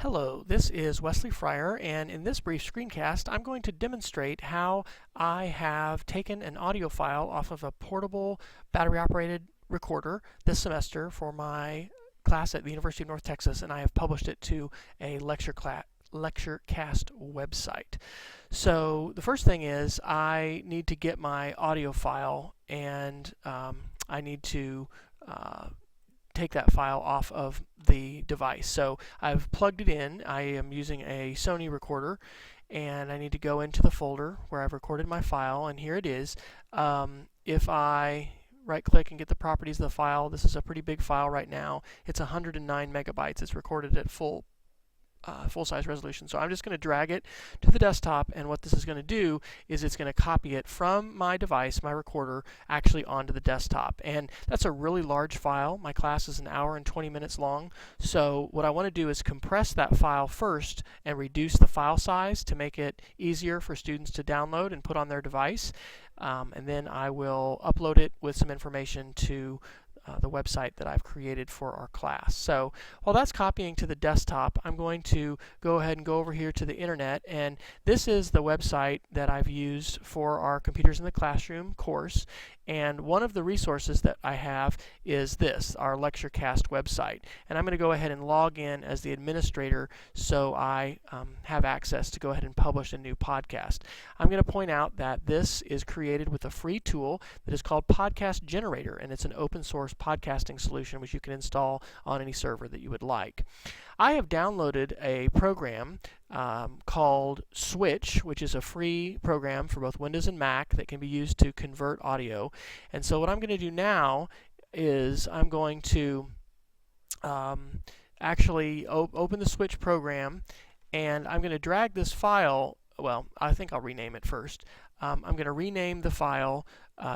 Hello, this is Wesley Fryer, and in this brief screencast I'm going to demonstrate how I have taken an audio file off of a portable battery-operated recorder this semester for my class at the University of North Texas, and I have published it to a lecturecast website. So the first thing is I need to get my audio file, and I need to take that file off of the device. So I've plugged it in. I am using a Sony recorder, and I need to go into the folder where I've recorded my file, and here it is. If I right click and get the properties of the file, this is a pretty big file right now. It's 109 megabytes. It's recorded at full-size resolution. So I'm just going to drag it to the desktop, and what this is going to do is it's going to copy it from my device, my recorder, actually onto the desktop. And that's a really large file. My class is an hour and 20 minutes long. So what I want to do is compress that file first and reduce the file size to make it easier for students to download and put on their device. And then I will upload it with some information to the website that I've created for our class. So while that's copying to the desktop, I'm going to go ahead and go over here to the internet, and this is the website that I've used for our Computers in the Classroom course. And one of the resources that I have is this, our lecturecast website. And I'm going to go ahead and log in as the administrator so I have access to go ahead and publish a new podcast. I'm going to point out that this is created with a free tool that is called Podcast Generator, and it's an open source podcasting solution which you can install on any server that you would like. I have downloaded a program called Switch, which is a free program for both Windows and Mac that can be used to convert audio. And so what I'm going to do now is I'm going to actually open the Switch program, and I'm going to drag this file. Well, I think I'll rename it first. I'm going to rename the file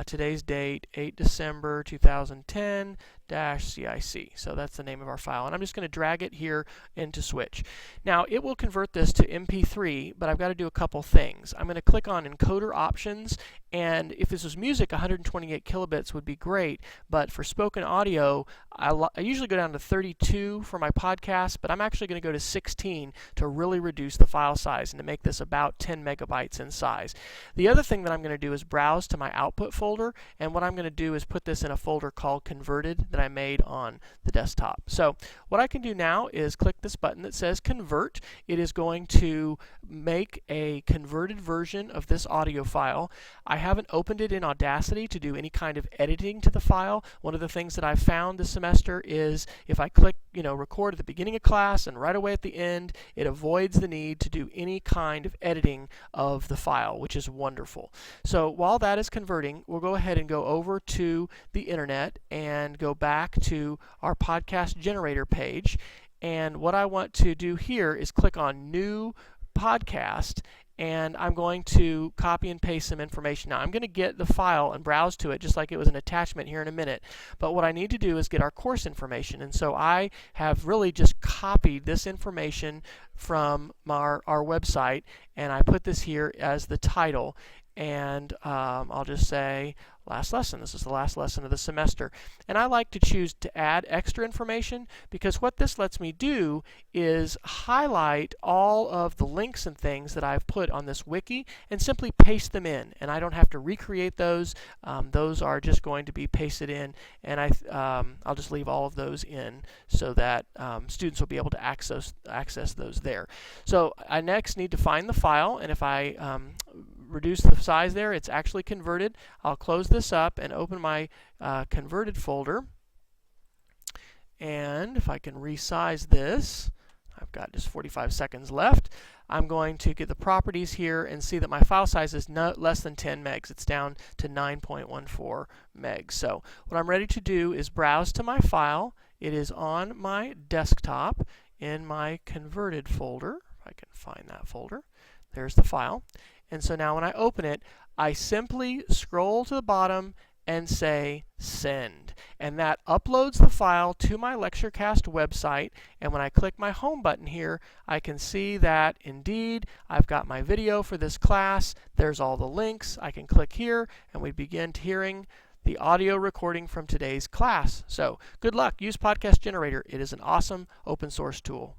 today's date, 8 December 2010 -CIC. So that's the name of our file. And I'm just going to drag it here into Switch. Now, it will convert this to MP3, but I've got to do a couple things. I'm going to click on Encoder Options, and if this was music, 128 kilobits would be great, but for spoken audio, I usually go down to 32 for my podcast, but I'm actually going to go to 16 to really reduce the file size and to make this about 10 megabytes in size. The other thing that I'm going to do is browse to my output folder, and what I'm going to do is put this in a folder called Converted that I made on the desktop. So what I can do now is click this button that says Convert. It is going to make a converted version of this audio file. I haven't opened it in Audacity to do any kind of editing to the file. One of the things that I've found this semester is if I click record at the beginning of class and right away at the end, it avoids the need to do any kind of editing of the file, which is wonderful. So while that is converting, we'll go ahead and go over to the internet and go back to our podcast generator page. And what I want to do here is click on New Podcast, and I'm going to copy and paste some information. Now, I'm going to get the file and browse to it just like it was an attachment here in a minute. But what I need to do is get our course information. And so I have really just copied this information from our website, and I put this here as the title. And I'll just say last lesson. This is the last lesson of the semester. And I like to choose to add extra information because what this lets me do is highlight all of the links and things that I've put on this wiki and simply paste them in. And I don't have to recreate those. Those are just going to be pasted in, and I'll just leave all of those in so that students will be able to access those there. So I next need to find the file, and if I reduce the size there, it's actually converted. I'll close this up and open my converted folder. And if I can resize this, I've got just 45 seconds left. I'm going to get the properties here and see that my file size is less than 10 megs. It's down to 9.14 megs. So what I'm ready to do is browse to my file. It is on my desktop in my converted folder. If I can find that folder. There's the file. And so now when I open it, I simply scroll to the bottom and say Send. And that uploads the file to my lecturecast website. And when I click my home button here, I can see that indeed I've got my video for this class. There's all the links. I can click here and we begin hearing the audio recording from today's class. So good luck. Use Podcast Generator. It is an awesome open source tool.